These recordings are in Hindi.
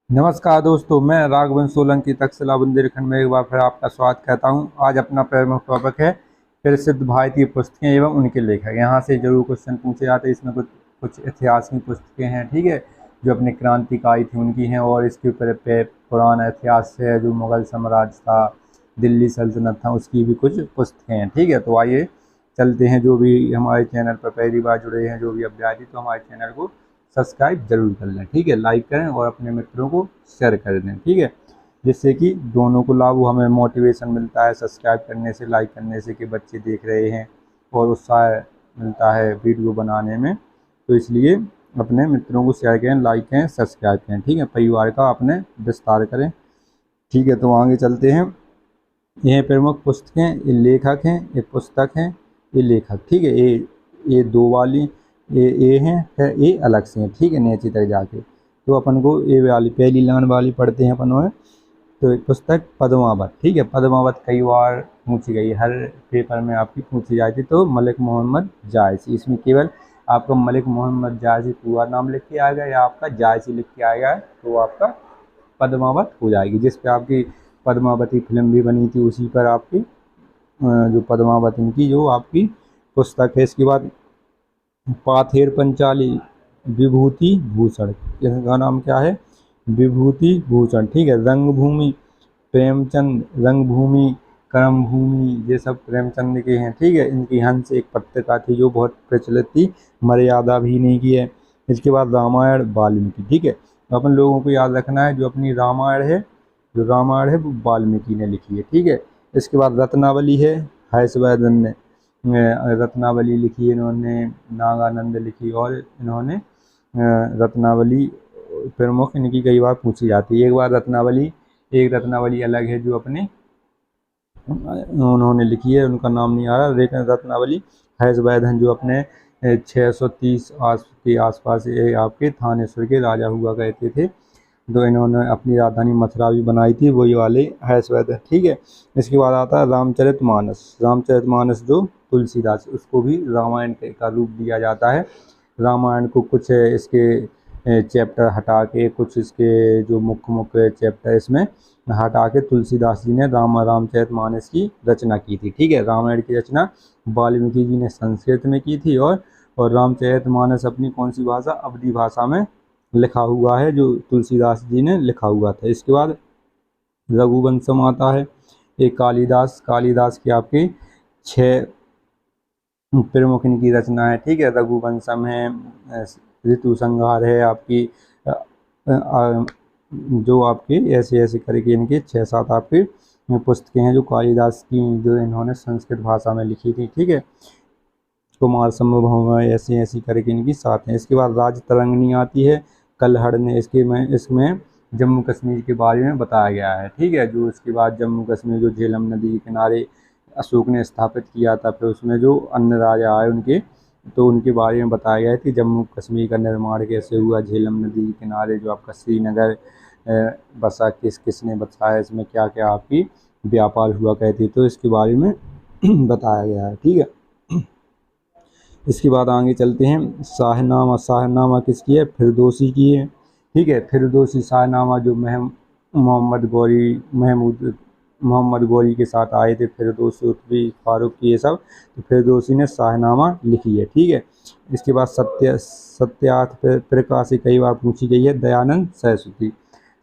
नमस्कार दोस्तों, मैं राघवन सोलंकी तक्षशिला बुंदेलखंड में एक बार फिर आपका स्वागत करता हूं। आज अपना प्रमुख टॉपिक है प्रसिद्ध भारतीय पुस्तकें एवं उनके लेखक। यहां से जरूर क्वेश्चन पूछे जाते हैं। इसमें कुछ कुछ इतिहास की पुस्तकें हैं, ठीक है, जो अपने क्रांतिकारी थी उनकी हैं, और इसके ऊपर पुराना इतिहास है, जो मुगल साम्राज्य था, दिल्ली सल्तनत था, उसकी भी कुछ पुस्तकें हैं, ठीक है। तो आइए चलते हैं। जो भी हमारे चैनल पर पहली बार जुड़े हैं, जो भी अभ्यर्थी, तो हमारे चैनल को सब्सक्राइब जरूर कर लें, ठीक है। लाइक करें और अपने मित्रों को शेयर कर दें, ठीक है, जिससे कि दोनों को लाभ हो। हमें मोटिवेशन मिलता है सब्सक्राइब करने से, लाइक करने से, कि बच्चे देख रहे हैं, और उत्साह मिलता है वीडियो बनाने में। तो इसलिए अपने मित्रों को शेयर करें, लाइक करें, सब्सक्राइब करें, ठीक है। परिवार का अपने विस्तार करें, ठीक है। तो आगे चलते हैं। ये प्रमुख पुस्तकें, ये लेखक हैं, ये पुस्तक हैं, ये लेखक, ठीक है। ये दो वाली ये हैं, फिर ये अलग से हैं, ठीक है, नीचे तक जाके। तो अपन को ये वाली पहली लाइन वाली पढ़ते हैं अपन में। तो एक पुस्तक पद्मावत, ठीक है। पद्मावत कई बार पूछी गई, हर पेपर में आपकी पूछी जाती। तो मलिक मोहम्मद जायसी, इसमें केवल आपका मलिक मोहम्मद जायसी पूरा नाम लिख के आएगा, या आपका जायसी लिख के आएगा, तो आपका पद्मावत हो जाएगी। जिस पे आपकी पद्मावती फिल्म भी बनी थी, उसी पर आपकी जो पद्मावती की जो आपकी पुस्तक है। इसके बाद पाथेर पंचाली विभूति भूषण, इसका नाम क्या है? विभूति भूषण, ठीक है। रंगभूमि प्रेमचंद, रंगभूमि, कर्मभूमि, ये सब प्रेमचंद के हैं, ठीक है। इनकी हंस एक पत्रिका थी जो बहुत प्रचलित थी, मर्यादा भी नहीं की है। इसके बाद रामायण वाल्मीकि, ठीक है। अपन लोगों को याद रखना है, जो अपनी रामायण है, जो रामायण है वो वाल्मीकि ने लिखी है, ठीक है। इसके बाद रत्नावली है, हर्षवर्धन ने रत्नावली लिखी है इन्होंने, नागानंद लिखी, और इन्होंने रत्नावली प्रमुख इनकी कई बार पूछी जाती है। एक बार रत्नावली, एक रत्नावली अलग है जो अपने उन्होंने लिखी है, उनका नाम नहीं आ रहा, लेकिन रत्नावली हर्षवर्धन जो अपने 630 के आसपास ये आपके थानेश्वर के राजा हुआ करते थे। तो इन्होंने अपनी राजधानी मथुरा भी बनाई थी, वही वाले हर्षवर्धन, ठीक है। इसके बाद आता है रामचरितमानस। रामचरितमानस जो तुलसीदास, उसको भी रामायण का रूप दिया जाता है। रामायण को कुछ इसके चैप्टर हटा के, कुछ इसके जो मुख्य मुख्य चैप्टर इसमें हटा के, तुलसीदास जी ने रामचरितमानस की रचना की थी, ठीक है। रामायण की रचना वाल्मीकि जी ने संस्कृत में की थी, और रामचरितमानस अपनी कौन सी भाषा, अवधी भाषा में लिखा हुआ है, जो तुलसीदास जी ने लिखा हुआ था। इसके बाद रघुवंशम आता है, एक कालिदास, कालिदास की आपकी 6 प्रमुख इनकी रचना है, ठीक है। रघुवंशम है, ऋतु संहार है आपकी, जो आपकी ऐसे ऐसे करके इनके 6-7 आपकी पुस्तकें हैं, जो कालिदास की, जो इन्होंने संस्कृत भाषा में लिखी थी, ठीक है। कुमार संभव, ऐसे ऐसी करके इनकी 7 हैं। इसके बाद राज तरंगिणी आती है, कल्हड़ ने इसमें जम्मू कश्मीर के बारे में बताया गया है, ठीक है। जो इसके बाद जम्मू कश्मीर जो झेलम नदी के किनारे अशोक ने स्थापित किया था, फिर उसमें जो अन्य राजा आए उनके, तो उनके बारे में बताया गया है कि जम्मू कश्मीर का निर्माण कैसे हुआ, झेलम नदी के किनारे जो आपका श्रीनगर बसा, किसने बसाया, इसमें क्या क्या आपकी व्यापार हुआ करती, तो इसके बारे में बताया गया है, ठीक है। इसके बाद आगे चलते हैं। शाहनामा, शाहनामा किसकी है? फिरदौसी की है, ठीक है। फिरदौसी शाहनामा जो मोहम्मद गौरी के साथ आए थे, फिरदौसी, उत्तरी फारूक की, ये सब, तो फिरदौसी ने शाहनामा लिखी है, ठीक है। इसके बाद सत्यार्थ प्रकाश से कई बार पूछी गई है, दयानंद सरस्वती।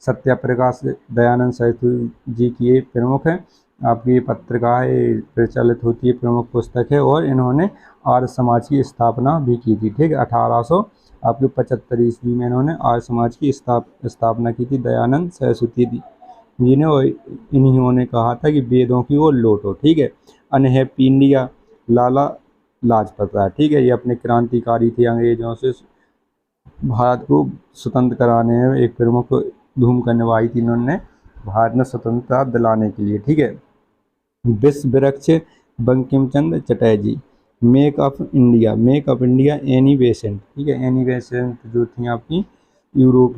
सत्या प्रकाश दयानंद सरस्वती जी की ये प्रमुख है आपकी पत्रिका है, प्रचलित होती है, प्रमुख पुस्तक है, और इन्होंने आर्य समाज की स्थापना भी की थी, ठीक है। 1800 आपके 75 ईस्वी में इन्होंने आर्य समाज की स्थापना की थी, दयानंद सरस्वती जी ने, और इन्होंने कहा था कि वेदों की ओर लौटो, ठीक है। अनहैप्पी इंडिया, लाला लाजपत राय, ठीक है। ये अपने क्रांतिकारी थे, अंग्रेजों से भारत को स्वतंत्र कराने में एक प्रमुख भूमिका निभाई थी इन्होंने, भारत में स्वतंत्रता दिलाने के लिए, ठीक है। विश्व वृक्ष Bankim Chandra Chatterjee. Make up India Annie Besant, ठीक है। एनी बेसेंट जो थी आपकी यूरोप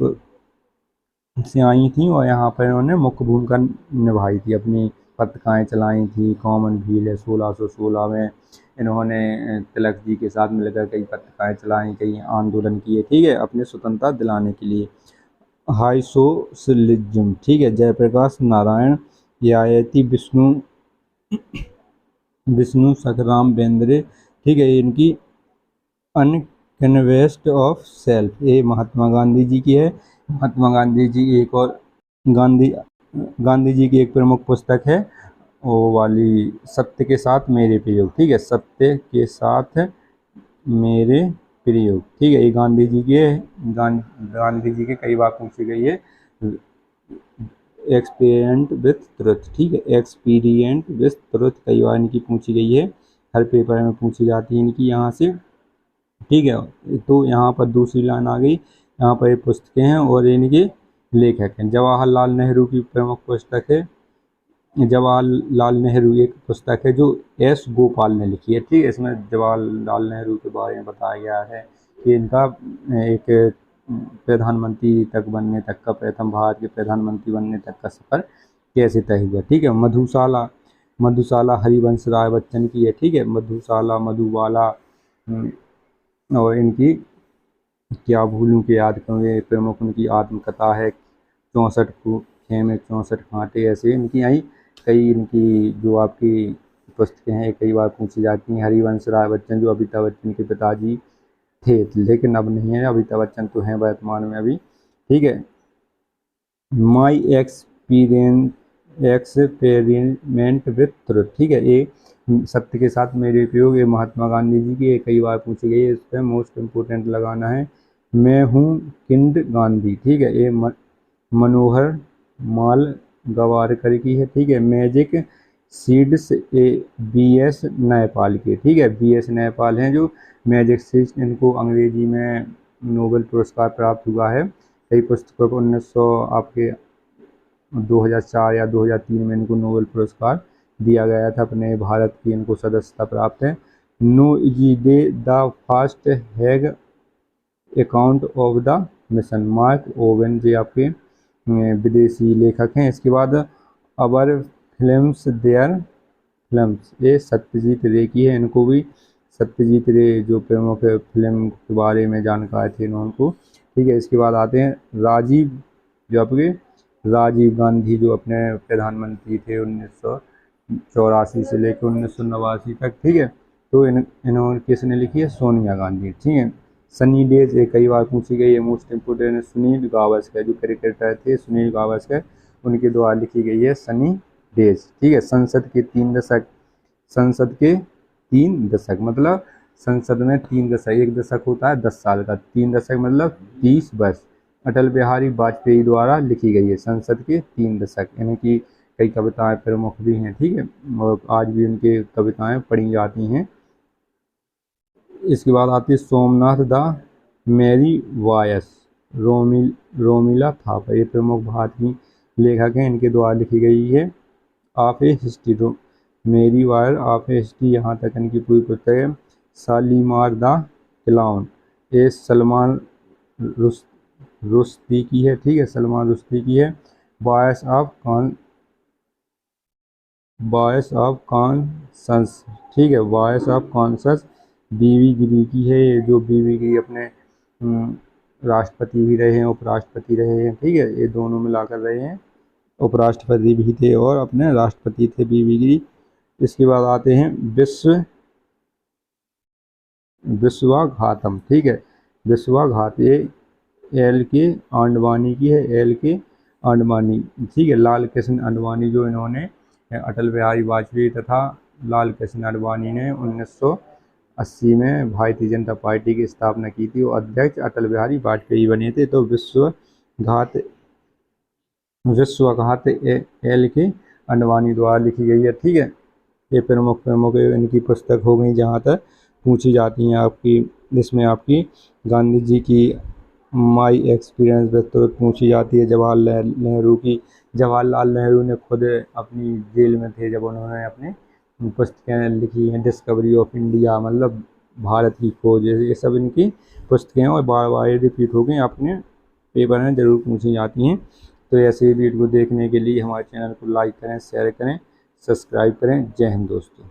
से आई थी, और यहाँ पर इन्होंने मुख्य भूमिका निभाई थी, अपनी पत्रिकाएँ चलाई थी। कॉमनवेल्थ है 1616 में, इन्होंने तिलक जी के साथ मिलकर कई पत्रिकाएँ चलाई, कई आंदोलन किए, ठीक है, अपने स्वतंत्रता दिलाने के लिए। हाई सोशलिज्म, ठीक है, जयप्रकाश नारायण, ययाति विष्णु सखराम बेंद्रे, ठीक है, इनकी अनकन्वेस्ट ऑफ सेल्फ, ये महात्मा गांधी जी की है। महात्मा गांधी जी एक और गांधी गांधी जी की एक प्रमुख पुस्तक है वो वाली, सत्य के साथ मेरे प्रयोग, ठीक है, सत्य के साथ मेरे प्रयोग, ठीक है, ये गांधी जी के गांधी जी के कई बार पूछी गई है। एक्सपेरिमेंट विथ ट्रुथ, ठीक है, एक्सपीरियंट विथ ट्रुथ कई बार इनकी पूछी गई है, हर पेपर में पूछी जाती है इनकी यहाँ से, ठीक है। तो यहाँ पर दूसरी लाइन आ गई, यहाँ पर ये पुस्तकें हैं और इनके लेखक हैं। जवाहरलाल नेहरू की प्रमुख पुस्तक है, जवाहरलाल नेहरू एक पुस्तक है जो एस गोपाल ने लिखी है, ठीक है, इसमें जवाहरलाल नेहरू के बारे में बताया गया है कि इनका एक प्रधानमंत्री तक बनने तक का, प्रथम भारत के प्रधानमंत्री बनने तक का सफ़र कैसे तय हुआ, ठीक है। मधुशाला हरिवंश राय बच्चन की है, ठीक है, मधुशाला मधुबाला, और इनकी क्या भूलूं के याद करूँ, ये प्रमुख उनकी आत्मकथा है। 64 खेमे 64 कांटे, ऐसे इनकी आई कई, इनकी जो आपकी पुस्तकें हैं कई बार पूछी जाती हैं। हरिवंश राय बच्चन जो अमिताभ बच्चन के पिताजी थे, लेकिन अब नहीं है, अमिताभ बच्चन तो हैं वर्तमान में अभी, ठीक है। माई एक्सपेरिमेंट विथ ट्रुथ, ठीक है, ये सत्य के साथ मेरे प्रयोग, ये महात्मा गांधी जी की कई बार पूछी गई है, इस पर मोस्ट इम्पोर्टेंट लगाना है। मैं हूँ किंड गांधी, ठीक है, ये मनोहर माल गवारकर की है, ठीक है। मैजिक सीड्स ए BS नयपाल के, ठीक है, BS नयपाल हैं जो मैजिक सीड्स, इनको अंग्रेजी में नोबेल पुरस्कार प्राप्त हुआ है। कई पुस्तकों को 1900 आपके 2004 या 2003 में इनको नोबेल पुरस्कार दिया गया था, अपने भारत की इनको सदस्यता प्राप्त है। No easy day the firsthand account of the mission, Mark Owen ji आपके विदेशी लेखक हैं। इसके बाद अवर फिल्म्स देयर फिल्म्स, ये सत्यजीत रे की है, इनको भी सत्यजीत रे जो प्रमुख फिल्म के बारे में जानकार थे इनको, ठीक है। इसके बाद आते हैं राजीव, जो आपके राजीव गांधी जो अपने प्रधानमंत्री थे 1984 से लेकर 1989 तक, ठीक है। तो इन्होंने किसने लिखी है, सोनिया गांधी, ठीक है। सनी डेज एक कई बार पूछी गई है, मोस्ट इम्पोर्टेंट। सुनील गावस्कर जो क्रिकेटर थे, सुनील गावस्कर, उनके द्वारा लिखी गई है सनी डेज, ठीक है। संसद के 3 दशक, संसद के 3 दशक मतलब संसद में 3 दशक, एक दशक होता है 10 साल का, 3 दशक मतलब 30 वर्ष, अटल बिहारी वाजपेयी द्वारा लिखी गई है संसद के 3 दशक। इनकी कई कविताएं प्रमुख भी हैं, ठीक है, और आज भी उनकी कविताएं पढ़ी जाती हैं। इसके बाद आती है Somnath the many voices, Romila Thapa, ये प्रमुख भारतीय लेखक हैं, इनके द्वारा लिखी गई है ऑफ ए हिस्ट्री, मेरी वायर ऑफ ए हिस्ट्री, यहाँ तक इनकी पूरी पुस्तक है। शालीमार द क्लाउन, ये सलमान रुश्दी की है, ठीक है, सलमान रुश्दी की है। वॉइस ऑफ कॉन्शंस, ठीक है, वॉइस ऑफ कॉन्शंस बीवी गिरी की है, ये जो बीवी गिरी अपने राष्ट्रपति भी रहे हैं, उपराष्ट्रपति रहे हैं, ठीक है, ये दोनों मिलाकर रहे हैं, उपराष्ट्रपति भी थे और अपने राष्ट्रपति थे बीवी गिरी। इसके बाद आते हैं विश्वाघातम, ठीक है, विश्वाघात, ये LK आडवाणी की है, LK आडवाणी, ठीक है। लाल कृष्ण आडवाणी जो इन्होंने अटल बिहारी वाजपेयी तथा लाल कृष्ण आडवाणी ने 1980 में भारतीय जनता पार्टी की स्थापना की थी, और अध्यक्ष अटल बिहारी वाजपेयी बने थे। तो विश्वाघात LK आडवाणी द्वारा लिखी गई है, ठीक है। ये प्रमुख इनकी पुस्तक हो गई जहाँ तक पूछी जाती हैं आपकी, इसमें आपकी गांधी जी की माई एक्सपीरियंस विद ट्रुथ पूछी जाती है। जवाहरलाल नेहरू ने खुद अपनी जेल में थे जब उन्होंने अपनी पुस्तकें लिखी हैं, डिस्कवरी ऑफ इंडिया मतलब भारत की खोज, ये सब इनकी पुस्तकें और बार बार रिपीट हो गई, अपने पेपर में ज़रूर पूछी जाती हैं। तो ऐसे वीडियो को देखने के लिए हमारे चैनल को लाइक करें, शेयर करें, सब्सक्राइब करें। जय हिंद दोस्तों।